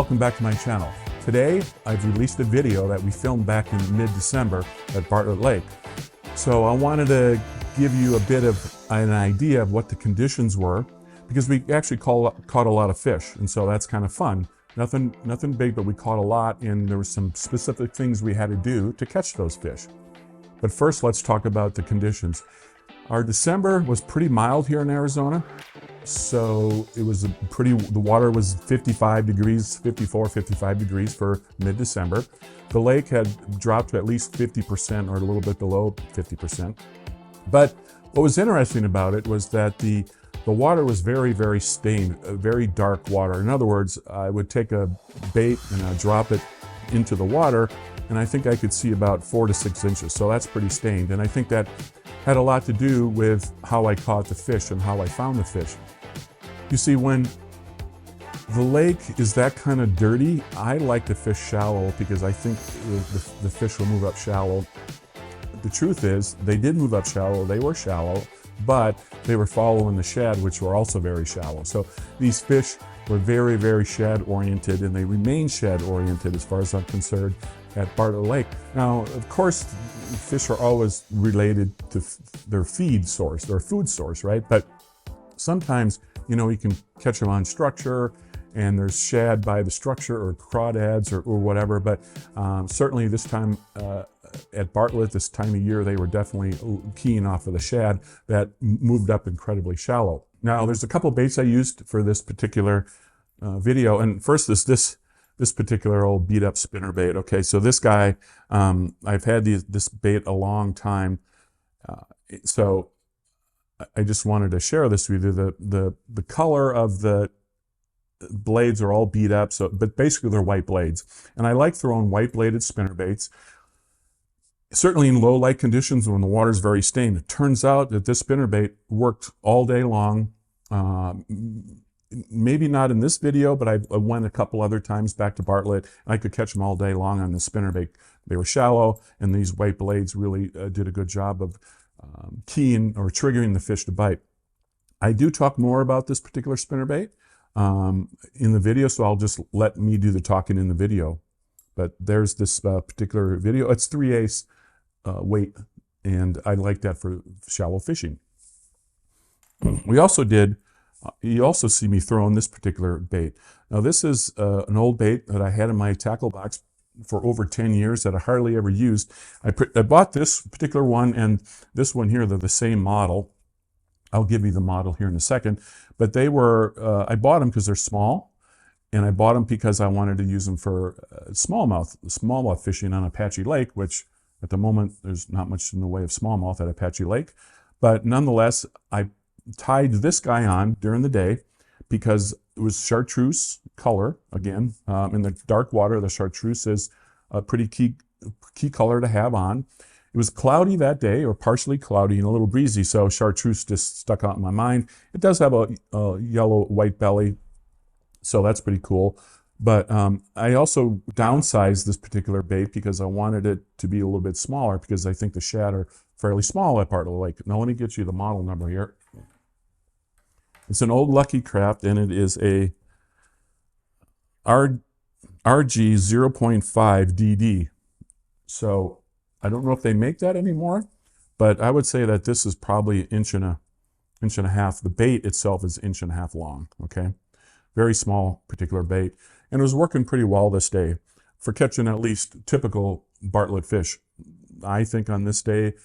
welcome back to my channel. Today I've released a video that we filmed back in mid-December at Bartlett Lake. So I wanted to give you a bit of an idea of what the conditions were, because we actually caught a lot of fish, and so that's kind of fun. Nothing big, but we caught a lot, and there were some specific things we had to do to catch those fish. But first, let's talk about the conditions. Our December was pretty mild here in Arizona. So it was the water was 55 degrees, 54, 55 degrees for mid-December. The lake had dropped to at least 50% or a little bit below 50%. But what was interesting about it was that the water was very, very stained, very dark water. In other words, I would take a bait and I'd drop it into the water, and I think I could see about 4 to 6 inches. So that's pretty stained. And I think that had a lot to do with how I caught the fish and how I found the fish. You see, when the lake is that kind of dirty, I like to fish shallow because I think the fish will move up shallow. The truth is, they did move up shallow, they were shallow, but they were following the shad, which were also very shallow. So these fish were very, very shad oriented, and they remain shad oriented as far as I'm concerned at Bartlett Lake. Now, of course, fish are always related to their feed source, their food source, right? But sometimes, you know, you can catch them on structure, and there's shad by the structure or crawdads or whatever. But certainly this time at Bartlett, this time of year, they were definitely keying off of the shad that moved up incredibly shallow. Now, there's a couple baits I used for this particular video, and first is this particular old beat up spinnerbait. Okay, so this guy, I've had this bait a long time, so I just wanted to share this with you. The color of the blades are all beat up, but basically they're white blades. And I like throwing white bladed spinnerbaits, certainly in low light conditions when the water's very stained. It turns out that this spinnerbait worked all day long. Maybe not in this video, but I went a couple other times back to Bartlett, and I could catch them all day long on the spinnerbait. They were shallow, and these white blades really did a good job of keying or triggering the fish to bite. I do talk more about this particular spinnerbait in the video, so I'll just let me do the talking in the video. But there's this particular video. It's 3/8 weight, and I like that for shallow fishing. We also did, you also see me throwing this particular bait. Now this is an old bait that I had in my tackle box for over 10 years that I hardly ever used. I bought this particular one and this one here. They're the same model. I'll give you the model here in a second. But they were, I bought them because they're small, and I bought them because I wanted to use them for smallmouth fishing on Apache Lake, which at the moment there's not much in the way of smallmouth at Apache Lake. But nonetheless, I tied this guy on during the day because it was chartreuse color. Again, in the dark water, the chartreuse is a pretty key color to have on. It was cloudy that day, or partially cloudy and a little breezy, so chartreuse just stuck out in my mind. It does have a yellow-white belly, so that's pretty cool. But I also downsized this particular bait because I wanted it to be a little bit smaller, because I think the shad are fairly small at Bartlett Lake. Now let me get you the model number here. It's an old Lucky Craft, and it is a RG 0.5 DD. So I don't know if they make that anymore, but I would say that this is probably an inch and a half. The bait itself is 1.5 inches long, okay? Very small particular bait. And it was working pretty well this day for catching at least typical Bartlett fish. I think on this day,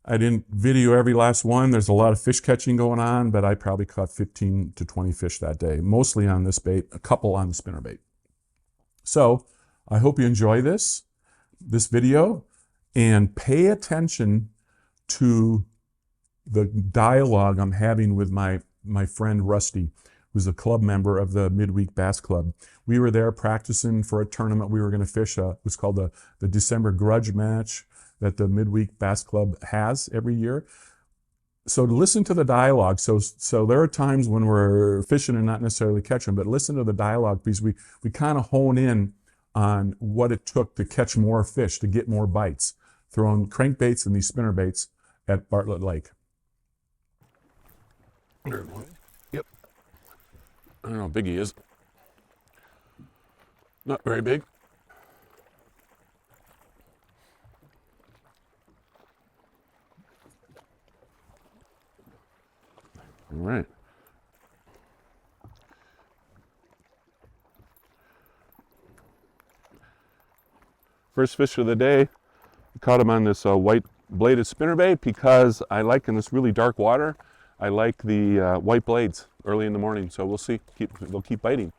I didn't video every last one. There's a lot of fish catching going on, but I probably caught 15 to 20 fish that day, mostly on this bait, a couple on the spinnerbait. So I hope you enjoy this video, and pay attention to the dialogue I'm having with my friend Rusty, who's a club member of the Midweek Bass Club. We were there practicing for a tournament we were going to fish. It was called the December Grudge Match that the Midweek Bass Club has every year. So to listen to the dialogue. So there are times when we're fishing and not necessarily catching, but listen to the dialogue, because we kind of hone in on what it took to catch more fish, to get more bites, throwing crankbaits and these spinnerbaits at Bartlett Lake. Yep. I don't know how big he is. Not very big. All right. First fish of the day. I caught him on this white bladed spinnerbait because I like in this really dark water, I like the white blades early in the morning. So we'll see. They'll keep biting.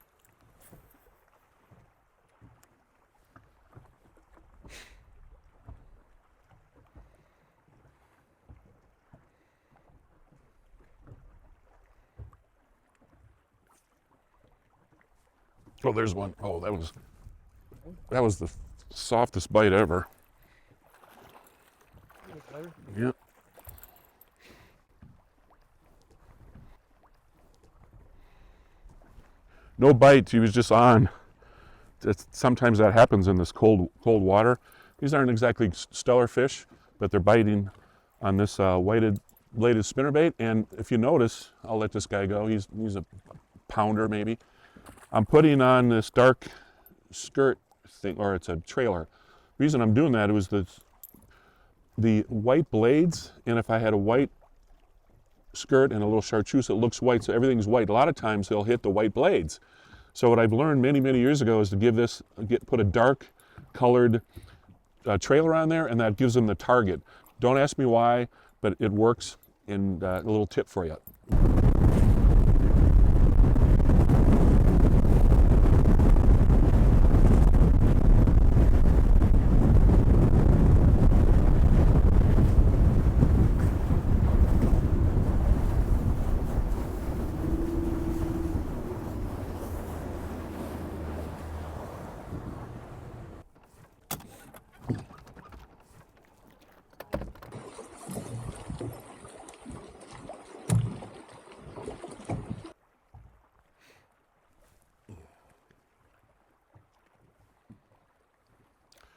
Oh, there's one. Oh, that was the softest bite ever. Yep. No bite. He was just on. Sometimes that happens in this cold water. These aren't exactly stellar fish, but they're biting on this white bladed spinnerbait. And if you notice, I'll let this guy go. He's a pounder maybe. I'm putting on this dark skirt thing, or it's a trailer. The reason I'm doing that was the white blades, and if I had a white skirt and a little chartreuse, it looks white, so everything's white. A lot of times they'll hit the white blades. So what I've learned many years ago is to put a dark colored trailer on there, and that gives them the target. Don't ask me why, but it works, and a little tip for you.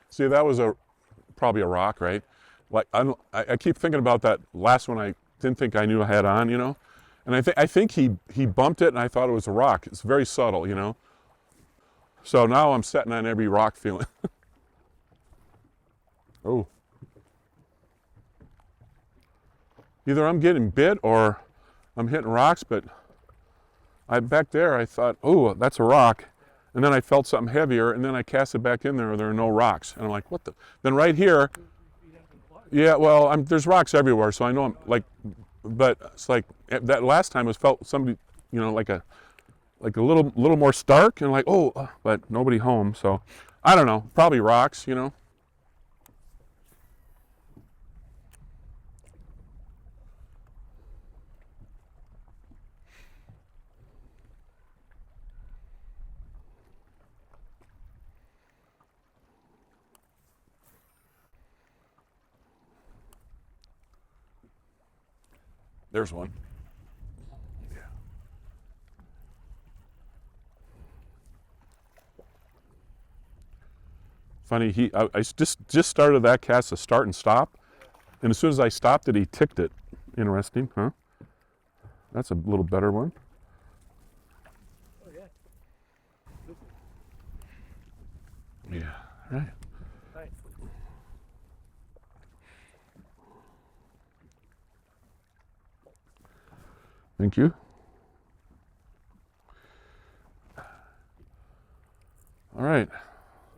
See, that was probably a rock, right? Like I keep thinking about that last one. I didn't think I knew I had on, you know, and I think he bumped it, and I thought it was a rock. It's very subtle, you know. So now I'm setting on every rock feeling. Oh, either I'm getting bit or I'm hitting rocks. But back there I thought, oh, that's a rock. And then I felt something heavier, and then I cast it back in there, and there are no rocks. And I'm like, what the? Then right here, yeah, well, there's rocks everywhere, so I know I'm like, but it's like, that last time it felt somebody, you know, like a little more stark, and like, oh, but nobody home, so I don't know, probably rocks, you know. There's one. Yeah. Funny, I just started that cast to start and stop, and as soon as I stopped it, he ticked it. Interesting, huh? That's a little better one. Oh yeah. Yeah, right. Nice. Thank you. All right.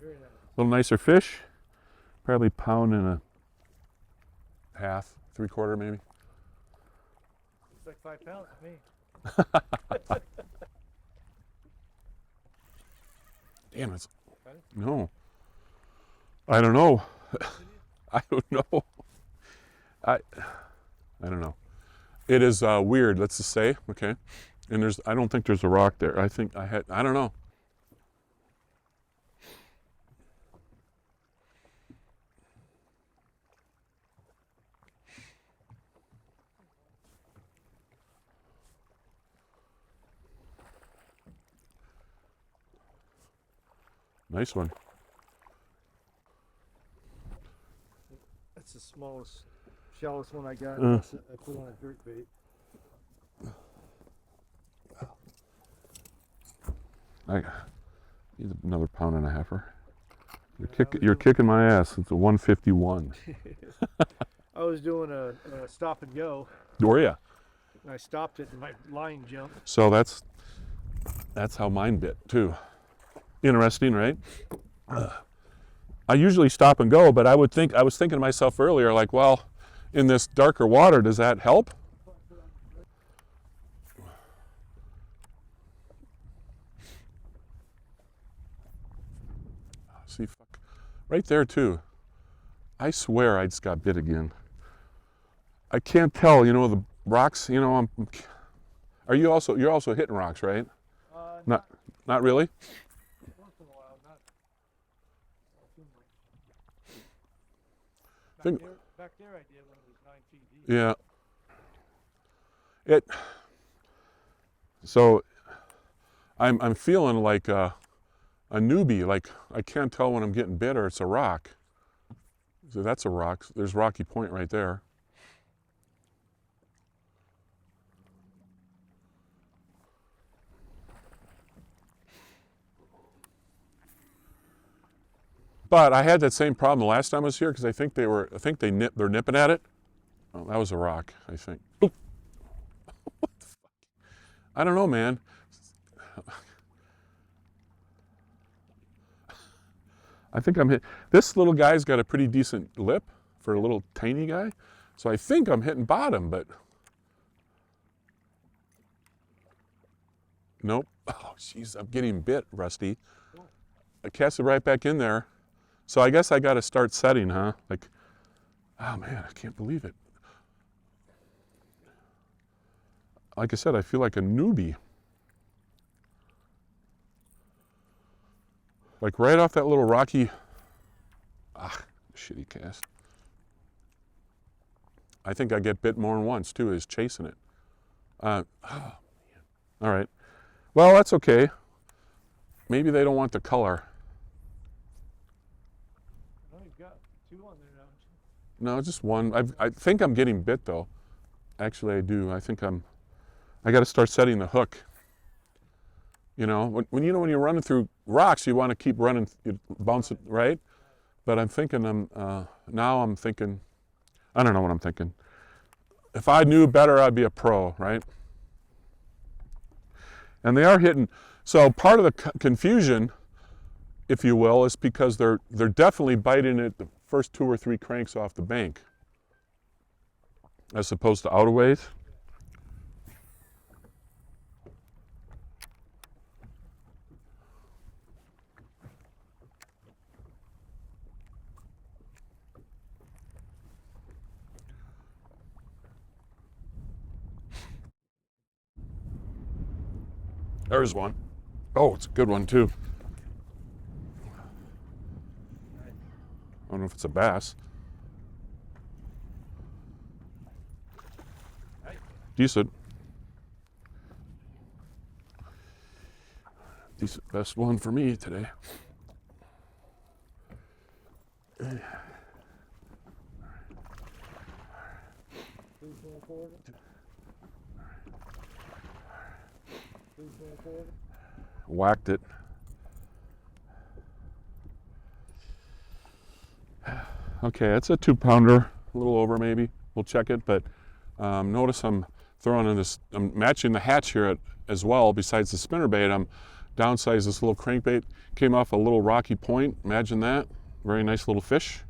Very nice. A little nicer fish. Probably pound and a half, 3/4 maybe. It's like 5 pounds to me. Damn it. Got it? No. I don't know. I don't know. I don't know. It is weird, let's just say, okay? And I don't think there's a rock there. I think I don't know. Nice one. That's the smallest, shallowest one I got. I put on a dirt bait. He's another pound and a halfer. You're kicking my ass. It's a 151. I was doing a stop and go. Oh yeah. And I stopped it and my line jumped. So that's how mine bit too. Interesting, right? I usually stop and go, but I was thinking to myself earlier, like, well, in this darker water, does that help? See, fuck. Right there too. I swear I just got bit again. I can't tell, you know, the rocks, you know, you're also hitting rocks, right? Not really? Once in a while, not too much. Back there I did when it was 9 feet deep. Yeah. So I'm feeling like a newbie, like I can't tell when I'm getting bit or it's a rock. So that's a rock. There's Rocky Point right there. But I had that same problem the last time I was here because they're nipping at it. Oh, that was a rock, I think. Oop. What the fuck? I don't know, man. I think I'm hit. This little guy's got a pretty decent lip for a little tiny guy. So I think I'm hitting bottom, but nope. Oh, jeez, I'm getting bit, Rusty. I cast it right back in there. So I guess I got to start setting, huh? Like, oh man, I can't believe it. Like I said, I feel like a newbie. Like right off that little rocky, shitty cast. I think I get bit more than once too, is chasing it. All right. Well, that's okay. Maybe they don't want the color. I know you've got 2 on there now. No, just one. I think I'm getting bit though. Actually, I do. I think I got to start setting the hook. You know, when you're running through rocks, you want to keep running, bouncing, right? But I'm thinking, now I'm thinking, I don't know what I'm thinking. If I knew better, I'd be a pro, right? And they are hitting. So part of the confusion, if you will, is because they're definitely biting at the first 2 or 3 cranks off the bank, as opposed to out of ways. There's one. Oh, it's a good one too. I don't know if it's a bass. Decent. Decent, best one for me today. Whacked it. Okay, it's a 2-pounder, a little over maybe. We'll check it, but notice I'm matching the hatch here as well. Besides the spinnerbait, I'm downsized this little crankbait. Came off a little rocky point. Imagine that. Very nice little fish.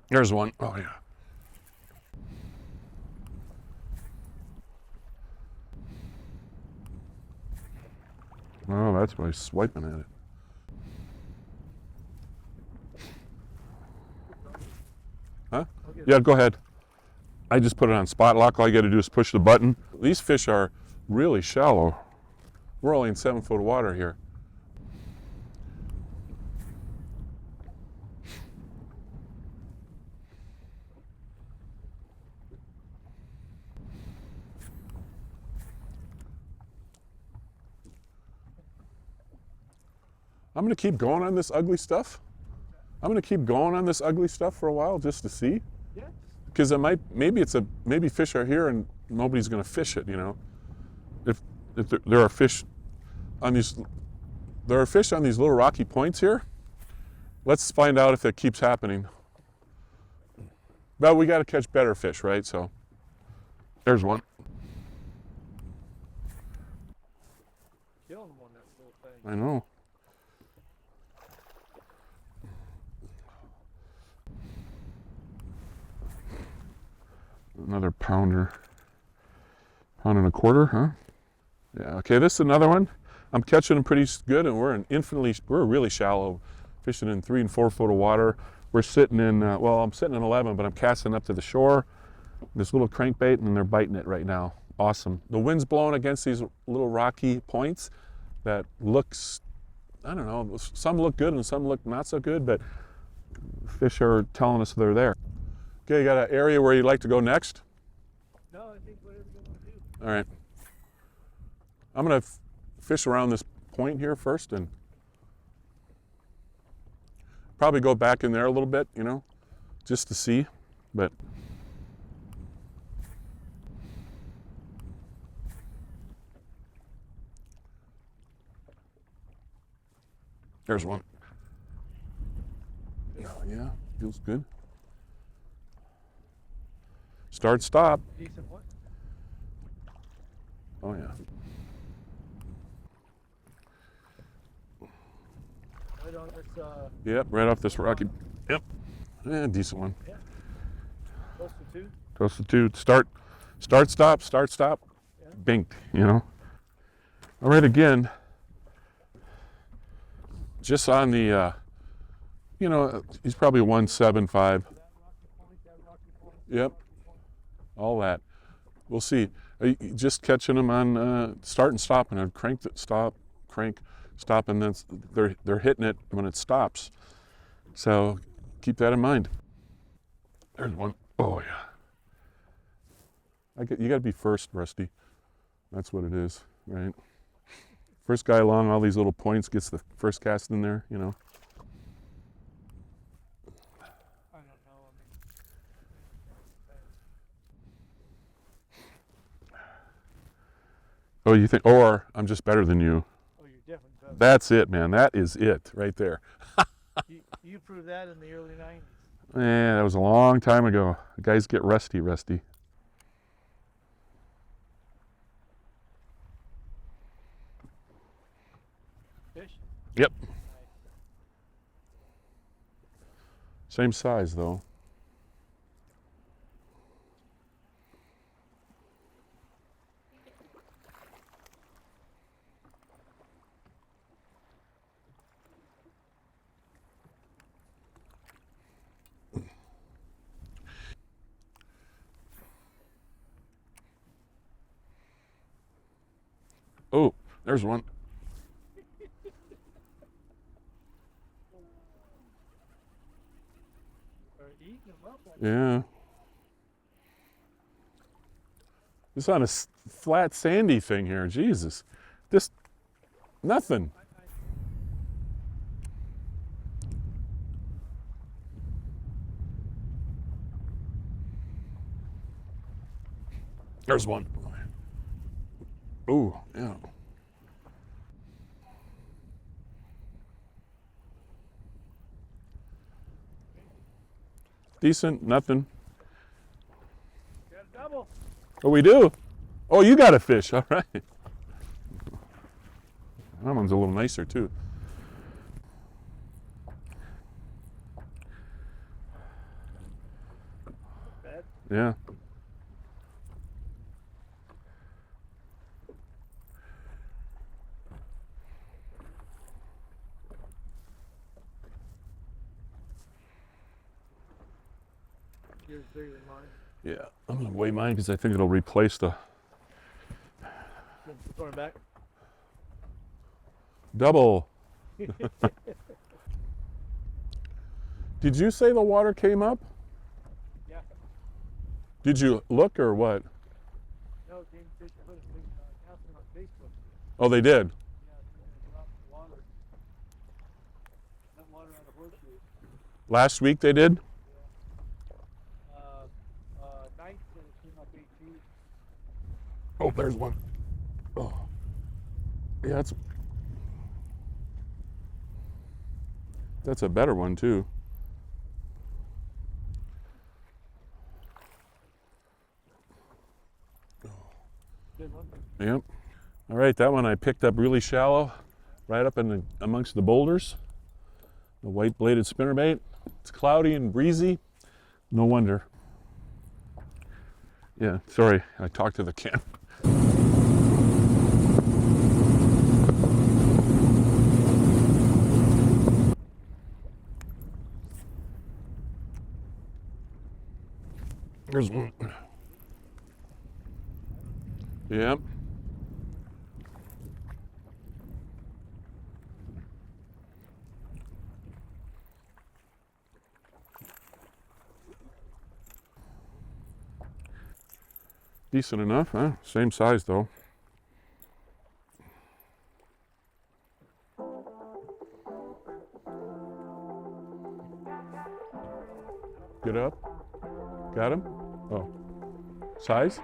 There's one. Oh yeah. Oh, that's by swiping at it. Huh? Yeah, go ahead. I just put it on spot lock. All you got to do is push the button. These fish are really shallow. We're only in 7 foot of water here. I'm going to keep going on this ugly stuff. I'm going to keep going on this ugly stuff for a while just to see. Yeah. Because maybe fish are here and nobody's going to fish it, you know. If there are fish on these little rocky points here. Let's find out if that keeps happening. But we got to catch better fish, right? So there's one. Killing them on that little thing. I know. Another pounder. Pound and a quarter, huh? Yeah, okay, this is another one. I'm catching them pretty good, and we're really shallow, fishing in 3 and 4 foot of water. We're sitting in, I'm sitting in 11, but I'm casting up to the shore. This little crankbait, and they're biting it right now. Awesome. The wind's blowing against these little rocky points that looks, I don't know, some look good and some look not so good, but fish are telling us they're there. Okay, you got an area where you'd like to go next? No, I think whatever you want to do. All right. I'm going to fish around this point here first and probably go back in there a little bit, you know, just to see, but there's one. Oh, yeah, feels good. Start, stop. Decent one. Oh, yeah. Right on this, Yep, right off this rocky. Yep. Yeah, decent one. yeah. Close to 2. Close to 2. Start, stop, start, stop. Yeah. Binked, you know. All right, again. Just on the, you know, he's probably 175. That rocky point, that rocky point. Yep. All that. We'll see. Just catching them on start and stop, and I'd crank, stop, crank, stop, and then they're hitting it when it stops. So keep that in mind. There's one. Oh yeah. You got to be first, Rusty. That's what it is, right? First guy along all these little points gets the first cast in there, you know. I don't know. Oh, you think? Or I'm just better than you. Oh, you're definitely better. That's it, man. That is it right there. You proved that in the early 90s. Yeah, that was a long time ago. Guys get rusty. Fish? Yep. Same size though. Oh, there's one. Eating them up. Yeah. It's on a flat sandy thing here. Jesus. Just nothing. There's one. Ooh, yeah. Decent, nothing. Got a double. Oh, we do? Oh, you got a fish, all right. That one's a little nicer too. Bad. Yeah. Yours bigger than mine. Yeah, I'm gonna weigh mine because I think it'll replace the Going back. double. Did you say the water came up? Yeah. Did you look or what? No, Game Fish put an announcement on Facebook. Oh, they did. Yeah, it's gonna drop the water. Last week they did? Ninth and it came up 18. Oh, there's one. Oh. Yeah, that's a better one too. Good one. Yep. All right, that one I picked up really shallow, right up amongst the boulders. The white bladed spinnerbait. It's cloudy and breezy. No wonder. Yeah, sorry, I talked to the camera. There's one. Yep. Decent enough, huh? Same size though. Get up. Got him? Oh. Size?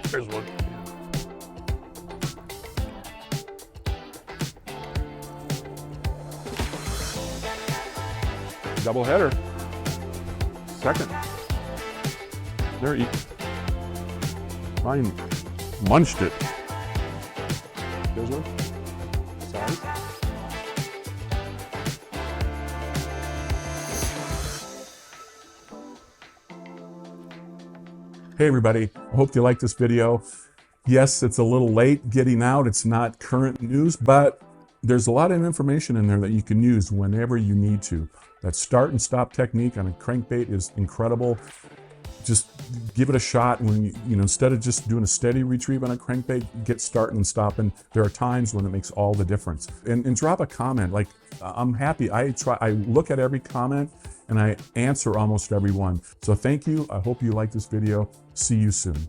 There's one. Double header. Second. There he. Mine munched it. There's one. Size. Hey everybody, I hope you like this video. Yes, it's a little late getting out. It's not current news, but there's a lot of information in there that you can use whenever you need to. That start and stop technique on a crankbait is incredible. Just give it a shot. When you know, instead of just doing a steady retrieve on a crankbait, get starting and stopping. There are times when it makes all the difference. And drop a comment. Like, I'm happy. I look at every comment and I answer almost every one. So thank you. I hope you like this video. See you soon.